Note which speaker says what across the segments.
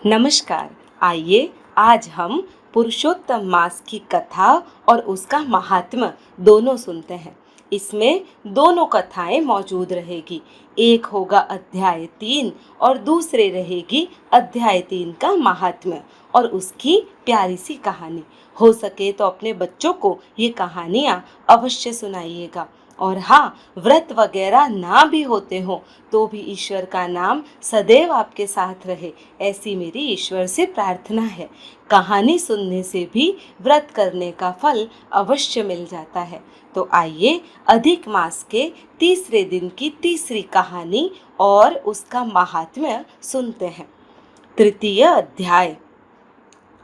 Speaker 1: नमस्कार। आइए आज हम पुरुषोत्तम मास की कथा और उसका महात्म्य दोनों सुनते हैं। इसमें दोनों कथाएं मौजूद रहेगी। एक होगा अध्याय 3 और दूसरे रहेगी अध्याय 3 का महात्म्य और उसकी प्यारी सी कहानी। हो सके तो अपने बच्चों को ये कहानियां अवश्य सुनाइएगा। और हाँ, व्रत वगैरह ना भी होते हो तो भी ईश्वर का नाम सदैव आपके साथ रहे, ऐसी मेरी ईश्वर से प्रार्थना है। कहानी सुनने से भी व्रत करने का फल अवश्य मिल जाता है। तो आइए अधिक मास के तीसरे दिन की तीसरी कहानी और उसका महात्म्य सुनते हैं। तृतीय अध्याय।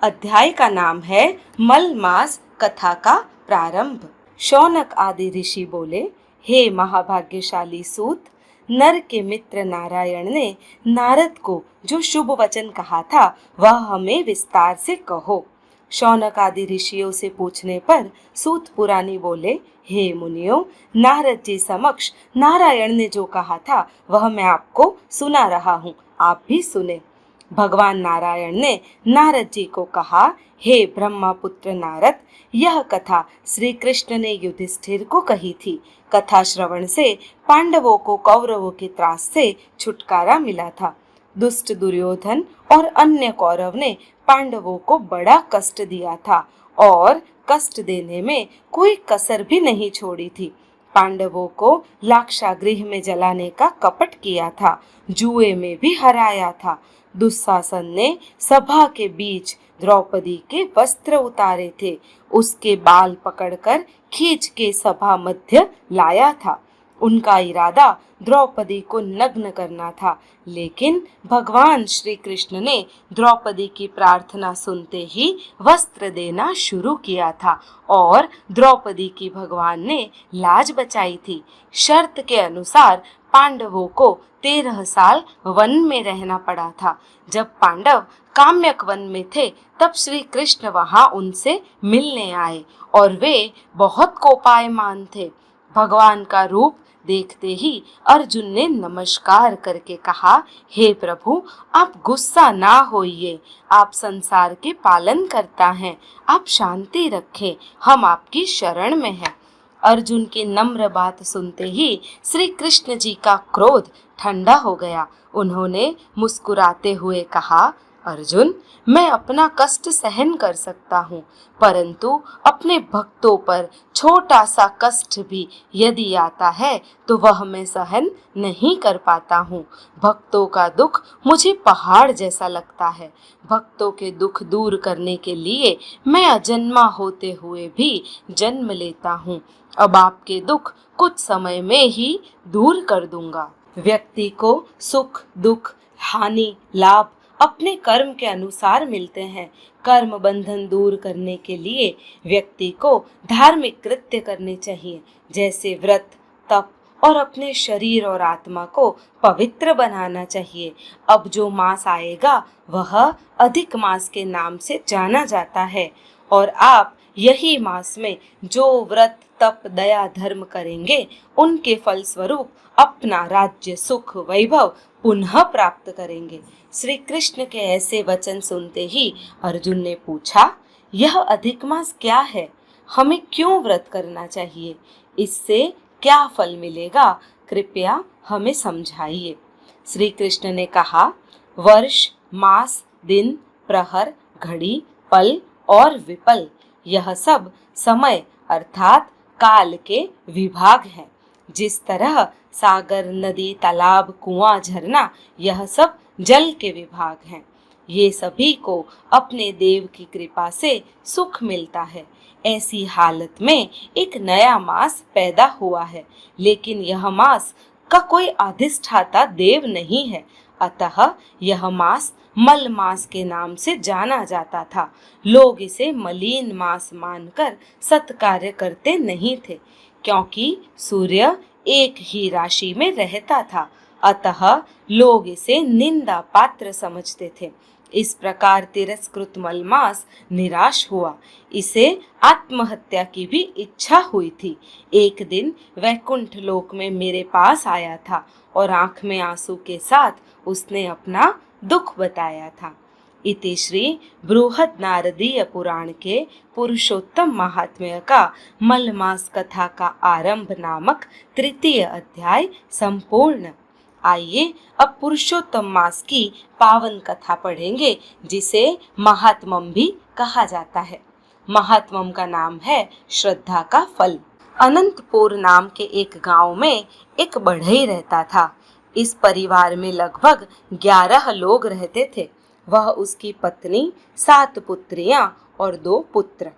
Speaker 1: अध्याय का नाम है मल मास कथा का प्रारंभ। शौनक आदि ऋषि बोले, हे महाभाग्यशाली सूत, नर के मित्र नारायण ने नारद को जो शुभ वचन कहा था वह हमें विस्तार से कहो। शौनक आदि ऋषियों से पूछने पर सूत पुरानी बोले, हे मुनियों, नारद जी समक्ष नारायण ने जो कहा था वह मैं आपको सुना रहा हूँ, आप भी सुने। भगवान नारायण ने नारद जी को कहा, हे ब्रह्मपुत्र नारद, यह कथा श्री कृष्ण ने युधिष्ठिर को कही थी। कथा श्रवण से पांडवों को कौरवों के त्रास से छुटकारा मिला था। दुष्ट दुर्योधन और अन्य कौरव ने पांडवों को बड़ा कष्ट दिया था और कष्ट देने में कोई कसर भी नहीं छोड़ी थी। पांडवों को लाक्षागृह में जलाने का कपट किया था, जुए में भी हराया था। दुशासन ने सभा के बीच द्रौपदी के वस्त्र उतारे थे, उसके बाल पकड़कर खींच के सभा मध्य लाया था। उनका इरादा द्रौपदी को नग्न करना था, लेकिन भगवान श्री कृष्ण ने द्रौपदी की प्रार्थना सुनते ही वस्त्र देना शुरू किया था और द्रौपदी की भगवान ने लाज बचाई थी। शर्त के अनुसार पांडवों को 13 साल वन में रहना पड़ा था। जब पांडव काम्यक वन में थे तब श्री कृष्ण वहां उनसे मिलने आए और वे बहुत कोपायमान थे। भगवान का रूप देखते ही अर्जुन ने नमस्कार करके कहा, हे प्रभु, आप गुस्सा ना होइए, आप संसार के पालन करता हैं, आप शांति रखें, हम आपकी शरण में हैं। अर्जुन की नम्र बात सुनते ही श्री कृष्ण जी का क्रोध ठंडा हो गया। उन्होंने मुस्कुराते हुए कहा, अर्जुन, मैं अपना कष्ट सहन कर सकता हूँ, परंतु अपने भक्तों पर छोटा सा कष्ट भी यदि आता है तो वह मैं सहन नहीं कर पाता हूँ। भक्तों का दुख मुझे पहाड़ जैसा लगता है। भक्तों के दुख दूर करने के लिए मैं अजन्मा होते हुए भी जन्म लेता हूँ। अब आपके दुख कुछ समय में ही दूर कर दूंगा। व्यक्ति को सुख, दुख, हानि, लाभ अपने कर्म के अनुसार मिलते हैं। कर्म बंधन दूर करने के लिए व्यक्ति को धार्मिक कृत्य करने चाहिए, जैसे व्रत, तप और अपने शरीर और आत्मा को पवित्र बनाना चाहिए। अब जो मास आएगा वह अधिक मास के नाम से जाना जाता है और आप यही मास में जो व्रत, तप, दया, धर्म करेंगे उनके फल स्वरूप अपना राज्य, सुख, वैभव पुनः प्राप्त करेंगे। श्री कृष्ण के ऐसे वचन सुनते ही अर्जुन ने पूछा, यह अधिक मास क्या है? हमें क्यों व्रत करना चाहिए? इससे क्या फल मिलेगा? कृपया हमें समझाइए। श्री कृष्ण ने कहा, वर्ष, मास, दिन, प्रहर, घड़ी, पल और विपल, यह सब समय अर्थात काल के विभाग हैं। जिस तरह सागर, नदी, तालाब, कुआं, झरना, यह सब जल के विभाग हैं। ये सभी को अपने देव की कृपा से सुख मिलता है। ऐसी हालत में एक नया मास पैदा हुआ है, लेकिन यह मास का कोई अधिष्ठाता देव नहीं है, अतः यह मास मल मास के नाम से जाना जाता था। लोग इसे मलिन मास मानकर सत्कार्य करते नहीं थे, क्योंकि सूर्य एक ही राशि में रहता था, अतः लोग इसे निंदा पात्र समझते थे। इस प्रकार तिरस्कृत मलमास निराश हुआ। इसे आत्महत्या की भी इच्छा हुई थी। एक दिन वैकुंठ लोक में मेरे पास आया था और आंख में आंसू के साथ उसने अपना दुख बताया था। इति श्री बृहद नारदीय पुराण के पुरुषोत्तम महात्म्य का मलमास कथा का आरंभ नामक तृतीय अध्याय संपूर्ण। आइए अब पुरुषोत्तम मास की पावन कथा पढ़ेंगे, जिसे महात्मम भी कहा जाता है। महात्मम का नाम है श्रद्धा का फल। अनंतपुर नाम के एक गांव में एक बढ़ई रहता था। इस परिवार में लगभग 11 लोग रहते थे। वह, उसकी पत्नी, 7 पुत्रियां और 2 पुत्र।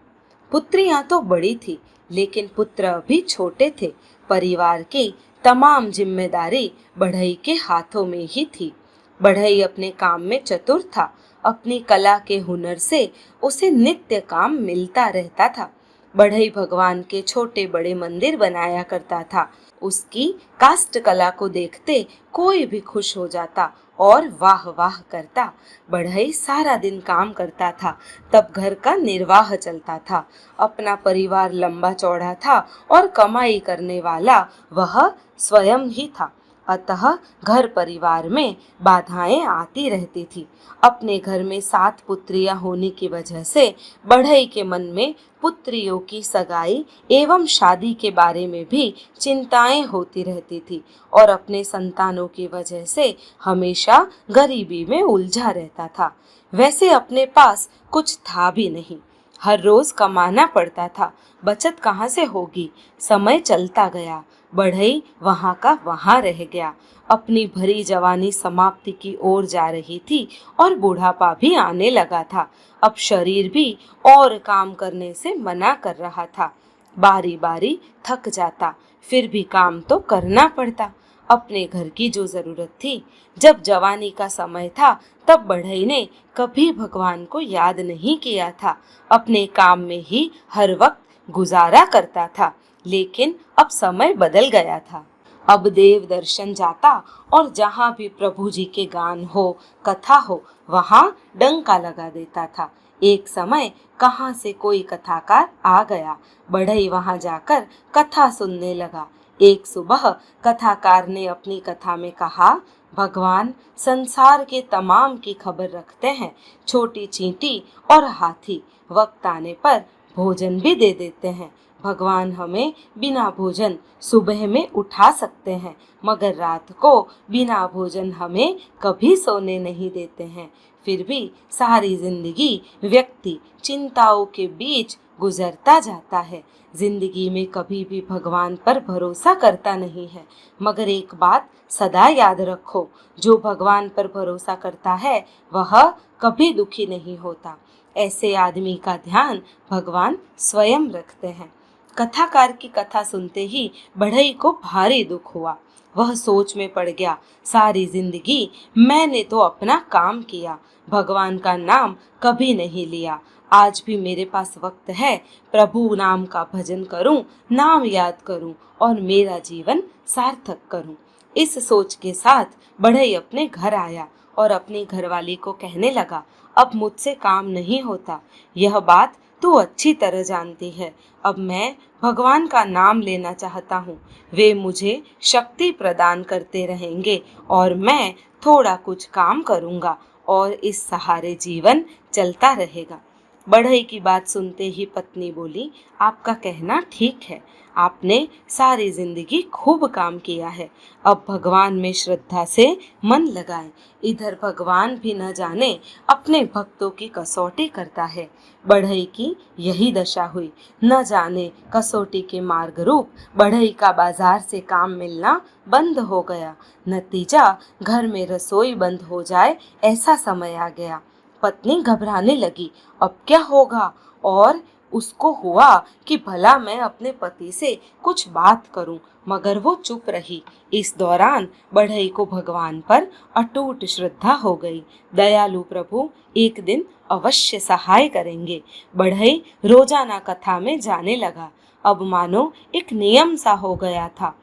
Speaker 1: पुत्रियां तो बड़ी थी, लेकिन पुत्र अभी छोटे थे। परिवार की तमाम जिम्मेदारी बढ़ई के हाथों में ही थी। बढ़ई अपने काम में चतुर था। अपनी कला के हुनर से उसे नित्य काम मिलता रहता था। बढ़ई भगवान के छोटे बड़े मंदिर बनाया करता था। उसकी काष्ठ कला को देखते कोई भी खुश हो जाता और वाह वाह करता। बढ़ई सारा दिन काम करता था, तब घर का निर्वाह चलता था। अपना परिवार लंबा चौड़ा था और कमाई करने वाला वह स्वयं ही था। अतः घर परिवार में बाधाएं आती रहती थी। अपने घर में 7 पुत्रियां होने की वजह से बढ़ई के मन में पुत्रियों की सगाई एवं शादी के बारे में भी चिंताएं होती रहती थी और अपने संतानों की वजह से हमेशा गरीबी में उलझा रहता था। वैसे अपने पास कुछ था भी नहीं। हर रोज कमाना पड़ता था। बचत कहाँ से होगी। समय चलता गया। बढ़ई वहां का वहां रह गया। अपनी भरी जवानी समाप्ति की ओर जा रही थी और बुढ़ापा भी आने लगा था। अब शरीर भी और काम करने से मना कर रहा था। बारी बारी थक जाता, फिर भी काम तो करना पड़ता। अपने घर की जो जरूरत थी। जब जवानी का समय था, तब बढ़ई ने कभी भगवान को याद नहीं किया था। अपने काम में ही हर वक्त गुजारा करता था। लेकिन अब समय बदल गया था। अब देव दर्शन जाता और जहाँ भी प्रभु जी के गान हो, कथा हो, वहाँ डंका लगा देता था। एक समय कहाँ से कोई कथाकार आ गया। बढ़ई वहाँ जाकर कथा सुनने लगा। एक सुबह कथाकार ने अपनी कथा में कहा, भगवान संसार के तमाम की खबर रखते हैं। छोटी चींटी और हाथी वक्त आने पर भोजन भी दे देते हैं। भगवान हमें बिना भोजन सुबह में उठा सकते हैं, मगर रात को बिना भोजन हमें कभी सोने नहीं देते हैं। फिर भी सारी जिंदगी व्यक्ति चिंताओं के बीच गुजरता जाता है। जिंदगी में कभी भी भगवान पर भरोसा करता नहीं है। मगर एक बात सदा याद रखो, जो भगवान पर भरोसा करता है वह कभी दुखी नहीं होता। ऐसे आदमी का ध्यान भगवान स्वयं रखते हैं। कथाकार की कथा सुनते ही बढ़ई को भारी दुख हुआ। वह सोच में पड़ गया, सारी जिंदगी मैंने तो अपना काम किया, भगवान का नाम कभी नहीं लिया। आज भी मेरे पास वक्त है, प्रभु नाम का भजन करूं, नाम याद करूं और मेरा जीवन सार्थक करूं। इस सोच के साथ बढ़ई अपने घर आया और अपनी घरवाली को कहने लगा, अब मुझसे काम नहीं होता। यह बात तू अच्छी तरह जानती है। अब मैं भगवान का नाम लेना चाहता हूँ। वे मुझे शक्ति प्रदान करते रहेंगे और मैं थोड़ा कुछ काम करूँगा और इस सहारे जीवन चलता रहेगा। बढ़ई की बात सुनते ही पत्नी बोली, आपका कहना ठीक है। आपने सारी जिंदगी खूब काम किया है। अब भगवान में श्रद्धा से मन लगाएं। इधर भगवान भी न जाने अपने भक्तों की कसौटी करता है। बढ़ई की यही दशा हुई। न जाने कसौटी के मार्ग रूप बढ़ई का बाजार से काम मिलना बंद हो गया। नतीजा घर में रसोई बंद हो जाए ऐसा समय आ गया। पत्नी घबराने लगी, अब क्या होगा। और उसको हुआ कि भला मैं अपने पति से कुछ बात करूं, मगर वो चुप रही। इस दौरान बढ़ई को भगवान पर अटूट श्रद्धा हो गई। दयालु प्रभु एक दिन अवश्य सहाय करेंगे। बढ़ई रोजाना कथा में जाने लगा। अब मानो एक नियम सा हो गया था।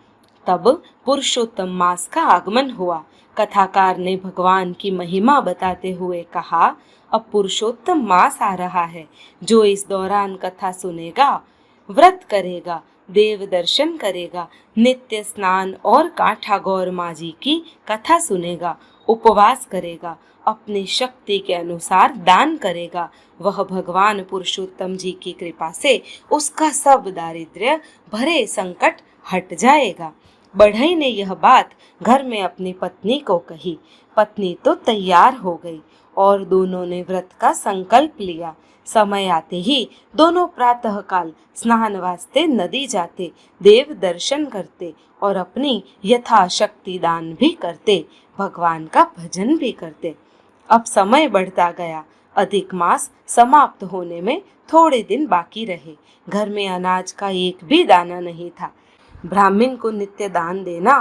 Speaker 1: तब पुरुषोत्तम मास का आगमन हुआ। कथाकार ने भगवान की महिमा बताते हुए कहा, अब पुरुषोत्तम मास आ रहा है। जो इस दौरान कथा सुनेगा, व्रत करेगा, देव दर्शन करेगा, नित्य स्नान और कांठा गौर माँ जी की कथा सुनेगा उपवास करेगा, अपनी शक्ति के अनुसार दान करेगा, वह भगवान पुरुषोत्तम जी की कृपा से उसका सब दारिद्र्य भरे संकट हट जाएगा। बढ़ई ने यह बात घर में अपनी पत्नी को कही। पत्नी तो तैयार हो गई और दोनों ने व्रत का संकल्प लिया। समय आते ही दोनों प्रातःकाल स्नान वास्ते नदी जाते, देव दर्शन करते और अपनी यथाशक्ति दान भी करते, भगवान का भजन भी करते। अब समय बढ़ता गया। अधिक मास समाप्त होने में थोड़े दिन बाकी रहे। घर में अनाज का एक भी दाना नहीं था। ब्राह्मण को नित्य दान देना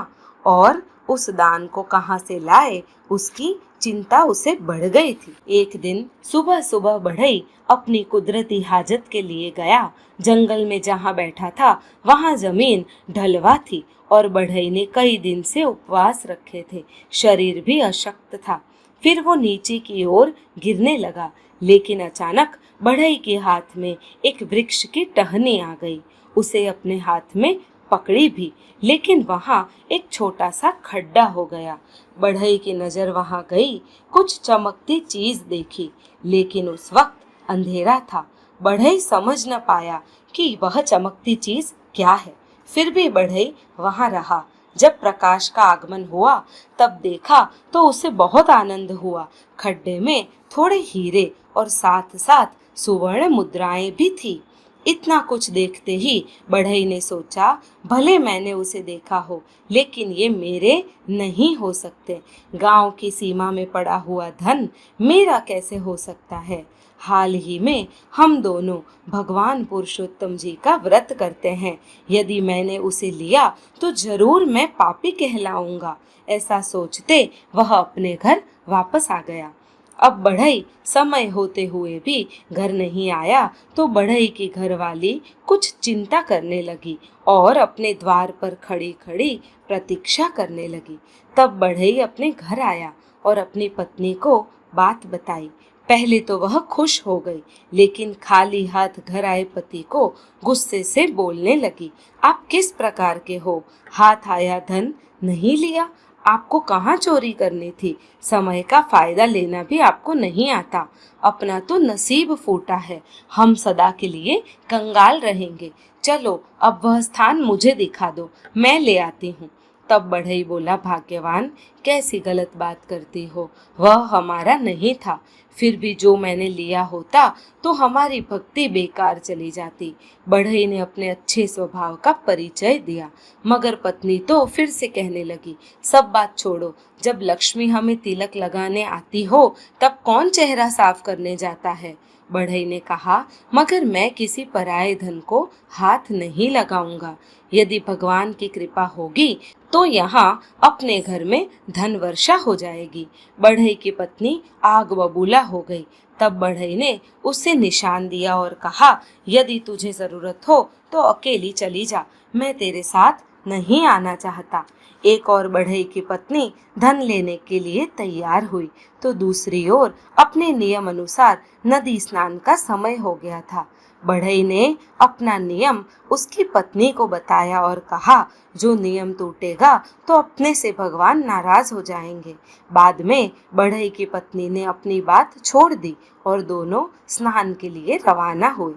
Speaker 1: और उस दान को कहाँ से लाए, उसकी चिंता उसे बढ़ गई थी। एक दिन सुबह सुबह बढ़ई अपनी कुदरती हाजत के लिए गया। जंगल में जहाँ बैठा था वहाँ जमीन ढलवा थी और बढ़ई ने कई दिन से उपवास रखे थे। शरीर भी अशक्त था। फिर वो नीचे की ओर गिरने लगा, लेकिन अचानक बढ़ई के हाथ में एक वृक्ष की टहनी आ गई। उसे अपने हाथ में पकड़ी भी, लेकिन वहाँ एक छोटा सा खड्डा हो गया। बढ़ई की नजर वहाँ गई, कुछ चमकती चीज देखी, लेकिन उस वक्त अंधेरा था। बढ़ई समझ न पाया कि वह चमकती चीज क्या है। फिर भी बढ़ई वहाँ रहा। जब प्रकाश का आगमन हुआ तब देखा तो उसे बहुत आनंद हुआ। खड्डे में थोड़े हीरे और साथ साथ सुवर्ण मुद्राएं भी थी। इतना कुछ देखते ही बढ़ई ने सोचा, भले मैंने उसे देखा हो, लेकिन ये मेरे नहीं हो सकते। गांव की सीमा में पड़ा हुआ धन मेरा कैसे हो सकता है। हाल ही में हम दोनों भगवान पुरुषोत्तम जी का व्रत करते हैं। यदि मैंने उसे लिया तो जरूर मैं पापी कहलाऊंगा। ऐसा सोचते वह अपने घर वापस आ गया। अब बढ़ई समय होते हुए भी घर नहीं आया तो बढ़ई की घरवाली कुछ चिंता करने लगी और अपने द्वार पर खड़ी खड़ी प्रतीक्षा करने लगी। तब बढ़ई अपने घर आया और अपनी पत्नी को बात बताई। पहले तो वह खुश हो गई, लेकिन खाली हाथ घर आए पति को गुस्से से बोलने लगी, आप किस प्रकार के हो? हाथ आया धन नहीं लिया। आपको कहाँ चोरी करनी थी? समय का फायदा लेना भी आपको नहीं आता। अपना तो नसीब फूटा है। हम सदा के लिए कंगाल रहेंगे। चलो अब वह स्थान मुझे दिखा दो, मैं ले आती हूँ। तब बढ़ई बोला, भाग्यवान, कैसी गलत बात करती हो, वह हमारा नहीं था। फिर भी जो मैंने लिया होता तो हमारी भक्ति बेकार चली जाती। बढ़ई ने अपने अच्छे स्वभाव का परिचय दिया, मगर पत्नी तो फिर से कहने लगी, सब बात छोड़ो, जब लक्ष्मी हमें तिलक लगाने आती हो तब कौन चेहरा साफ करने जाता है। बढ़ई ने कहा, मगर मैं किसी पराये धन को हाथ नहीं लगाऊंगा। यदि भगवान की कृपा होगी तो यहाँ अपने घर में धन वर्षा हो जाएगी। बढ़ई की पत्नी आग बबूला हो गई। तब बढ़ई ने उसे निशान दिया और कहा, यदि तुझे जरूरत हो तो अकेली चली जा, मैं तेरे साथ नहीं आना चाहता। एक और बढ़ई की पत्नी धन लेने के लिए तैयार हुई तो दूसरी ओर अपने नियम अनुसार नदी स्नान का समय हो गया था। बढ़ई ने अपना नियम उसकी पत्नी को बताया और कहा, जो नियम टूटेगा तो अपने से भगवान नाराज हो जाएंगे। बाद में बढ़ई की पत्नी ने अपनी बात छोड़ दी और दोनों स्नान के लिए रवाना हुए।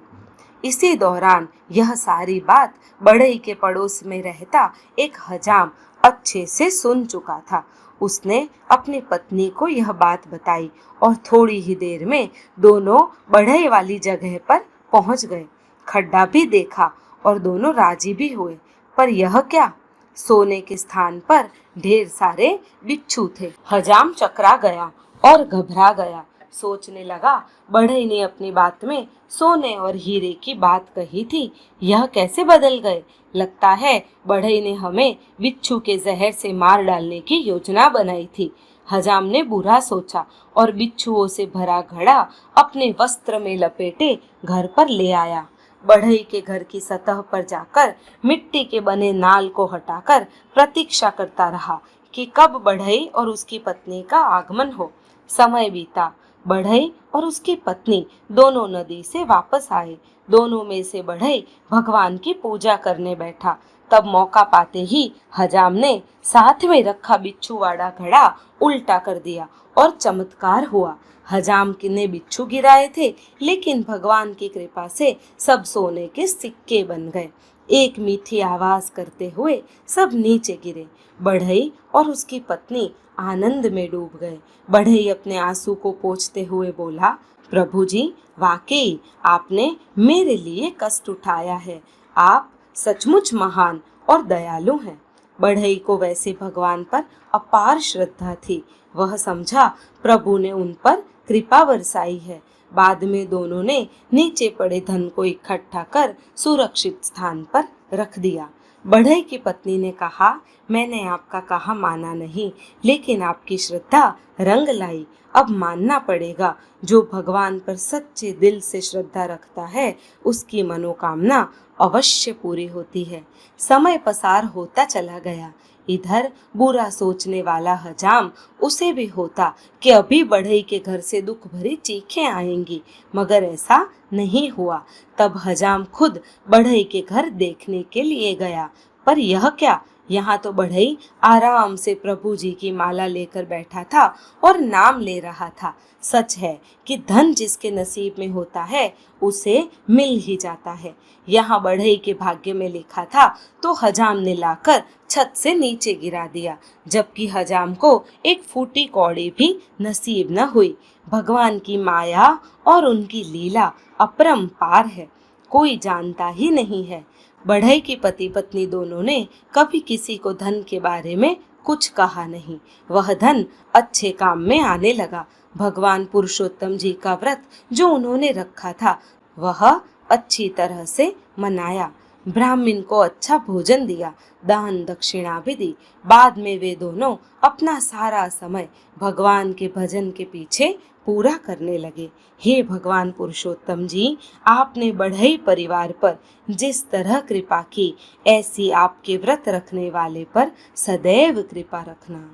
Speaker 1: इसी दौरान यह सारी बात बढ़ई के पड़ोस में रहता एक हजाम अच्छे से सुन चुका था। उसने अपनी पत्नी को यह बात बताई और थोड़ी ही देर में दोनों बढ़ई वाली जगह पर पहुंच गए। खड्डा भी देखा और दोनों राजी भी हुए। पर यह क्या, सोने के स्थान पर ढेर सारे बिच्छू थे। हजाम चकरा गया और घबरा गया। सोचने लगा, बढ़ई ने अपनी बात में सोने और हीरे की बात कही थी, यह कैसे बदल गए? लगता है बढ़ई ने हमें बिच्छू के जहर से मार डालने की योजना बनाई थी। हजाम ने बुरा सोचा और बिच्छुओं से भरा घड़ा अपने वस्त्र में लपेटे घर पर ले आया। बढ़ई के घर की सतह पर जाकर मिट्टी के बने नाल को हटाकर प्रतीक्षा करता रहा कि कब बढ़ई और उसकी पत्नी का आगमन हो। समय बीता। बढ़ई और उसकी पत्नी दोनों नदी से वापस आए। दोनों में से बढ़ई भगवान की पूजा करने बैठा। तब मौका पाते ही हजाम ने साथ में रखा बिच्छू वाला घड़ा उल्टा कर दिया और चमत्कार हुआ। हजाम ने बिच्छू गिराए थे, लेकिन भगवान की कृपा से सब सोने के सिक्के बन गए। एक मीठी आवाज करते हुए सब नीचे गिरे। बढ़ई और उसकी पत्नी आनंद में डूब गए। बढ़ई अपने आंसू को पोंछते हुए बोला, प्रभु जी, वाकई आपने मेरे लिए कष्ट उठाया है। आप सचमुच महान और दयालु हैं। बढ़ई को वैसे भगवान पर अपार श्रद्धा थी। वह समझा प्रभु ने उन पर कृपा बरसाई है। बाद में दोनों ने नीचे पड़े धन को इकट्ठा कर सुरक्षित स्थान पर रख दिया। बढ़ई की पत्नी ने कहा, मैंने आपका कहा माना नहीं, लेकिन आपकी श्रद्धा रंग लाई। अब मानना पड़ेगा। जो भगवान पर सच्चे दिल से श्रद्धा रखता है, उसकी मनोकामना अवश्य पूरी होती है। समय पसार होता चला गया। इधर बुरा सोचने वाला हजाम उसे भी होता कि अभी बढ़ई के घर से दुख भरी चीखें आएंगी, मगर ऐसा नहीं हुआ। तब हजाम खुद बढ़ई के घर देखने के लिए गया, पर यह क्या, यहाँ तो बढ़ई आराम से प्रभु जी की माला लेकर बैठा था और नाम ले रहा था। सच है कि धन जिसके नसीब में होता है उसे मिल ही जाता है। यहाँ बढ़ई के भाग्य में लिखा था तो हजाम ने लाकर छत से नीचे गिरा दिया, जबकि हजाम को एक फूटी कौड़ी भी नसीब न हुई। भगवान की माया और उनकी लीला अपरंपार है, कोई जानता ही नहीं है। बढ़ई की पति पत्नी दोनों ने कभी किसी को धन के बारे में कुछ कहा नहीं। वह धन अच्छे काम में आने लगा। भगवान पुरुषोत्तम जी का व्रत जो उन्होंने रखा था, वह अच्छी तरह से मनाया। ब्राह्मण को अच्छा भोजन दिया, दान दक्षिणा भी दी। बाद में वे दोनों अपना सारा समय भगवान के भजन के पीछे पूरा करने लगे। हे भगवान पुरुषोत्तम जी, आपने बढ़ई परिवार पर जिस तरह कृपा की, ऐसी आपके व्रत रखने वाले पर सदैव कृपा रखना।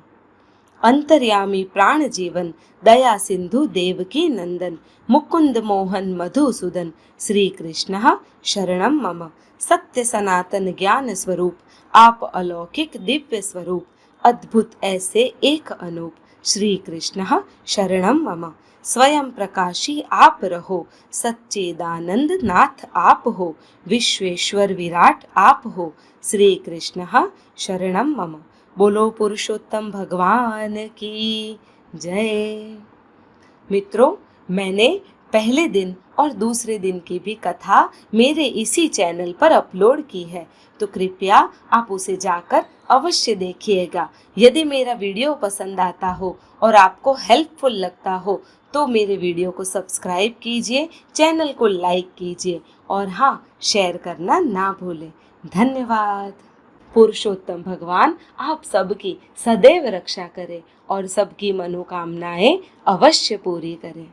Speaker 1: अंतर्यामी प्राण जीवन दया सिंधु देवकी नंदन मुकुंद मोहन मधुसूदन श्री कृष्ण शरणम मम। सत्य सनातन ज्ञान स्वरूप आप अलौकिक दिव्य स्वरूप, अद्भुत ऐसे एक अनूप श्री कृष्ण शरणम मम। स्वयं प्रकाशी आप रहो, सच्चिदानंद नाथ आप हो, विश्वेश्वर विराट आप हो, श्री कृष्ण शरणम मम। बोलो पुरुषोत्तम भगवान की जय। मित्रों, मैंने पहले दिन और दूसरे दिन की भी कथा मेरे इसी चैनल पर अपलोड की है, तो कृपया आप उसे जाकर अवश्य देखिएगा। यदि मेरा वीडियो पसंद आता हो और आपको हेल्पफुल लगता हो तो मेरे वीडियो को सब्सक्राइब कीजिए, चैनल को लाइक कीजिए और हाँ, शेयर करना ना भूलें। धन्यवाद। पुरुषोत्तम भगवान आप सबकी सदैव रक्षा करें और सबकी मनोकामनाएं अवश्य पूरी करें।